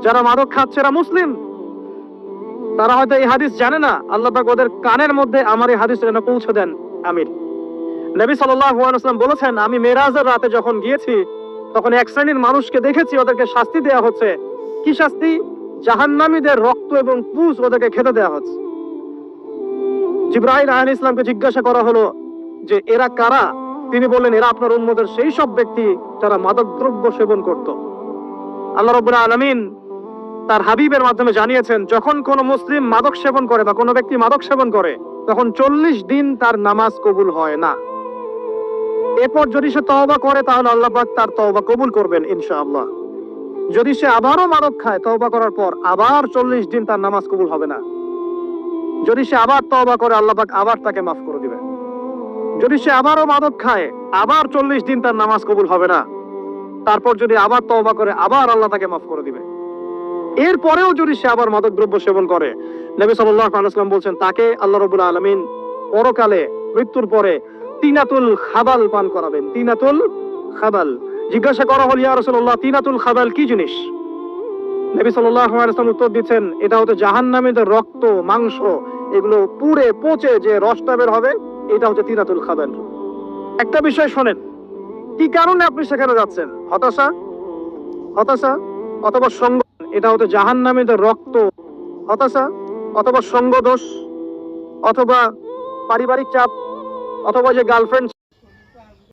যারা মাদক খাচ্ছে এরা মুসলিম, তারা হয়তো এই হাদিস জানে না। আল্লাহ পাক ওদের কানের মধ্যে আমার এই হাদিস যেন পৌঁছে দেন, আমিন। নবী সাল্লাল্লাহু আলাইহি ওয়াসাল্লাম বলেছেন, আমি মেরাজের রাতে যখন গিয়েছি তখন এক শ্রেণীর মানুষকে দেখেছি, ওদেরকে শাস্তি দেওয়া হচ্ছে। কি শাস্তি? জাহান্নামীদের রক্ত এবং পুঁজ ওদেরকে খেতে দেওয়া হচ্ছে। জিবরাইল আলাইহিস সালামকে জিজ্ঞাসা করা হলো যে এরা কারা? তিনি বললেন, এরা আপনার উম্মতের সেই সব ব্যক্তি যারা মাদকদ্রব্য সেবন করত। আল্লাহ রাব্বুল আলামিন তার হাবিবের মাধ্যমে জানিয়েছেন, যখন কোন মুসলিম মাদক সেবন করে বা কোনো ব্যক্তি মাদক সেবন করে তখন 40 দিন তার নামাজ কবুল হয় না। এরপর যদি সে তওবা করে তাহলে আল্লাহ পাক তার তওবা কবুল করবেন ইনশাআল্লাহ। যদি সে আবারও মাদক খায় তওবা করার পর, আবার 40 দিন তার নামাজ কবুল হবে না। যদি সে আবার তওবা করে আল্লাহ পাক আবার তাকে মাফ করে দিবেন। যদি সে আবারও মাদক খায় আবার 40 দিন তার নামাজ কবুল হবে না। তারপর যদি আবার তওবা করে আবার আল্লাহ তাকে মাফ করে দিবে। এরপরেও যদি সে আবার মাদক দ্রব্য সেবন করে, নবী সাল্লাল্লাহু আলাইহি ওয়াসাল্লাম বলছেন তাকে আল্লাহ রাব্বুল আলামিন পরকালে মৃত্যুর পরে তিনাতুল খাবাল পান করাবেন। তিনাতুল খাবাল। জিজ্ঞাসা করা হল, ইয়া রাসূলুল্লাহ, তিনাতুল খাবাল কি জিনিস? নবী সাল্লাল্লাহু আলাইহি ওয়াসাল্লাম উত্তর দিচ্ছেন, এটা হচ্ছে জাহান্নামীদের রক্ত, মাংস, এগুলো পুড়ে পচে যে রসটা বের হবে, এটা হচ্ছে তিনাতুল খাবাল। একটা বিষয় শোনেন, কি কারণে আপনি সেখানে যাচ্ছেন? হতাশা, হতাশা অথবা সঙ্গ, এটা হচ্ছে জাহান্নামীদের রক্ত। হতাশা অথবা সঙ্গ দোষ, অথবা পারিবারিক চাপ, অথবা যে গার্লফ্রেন্ড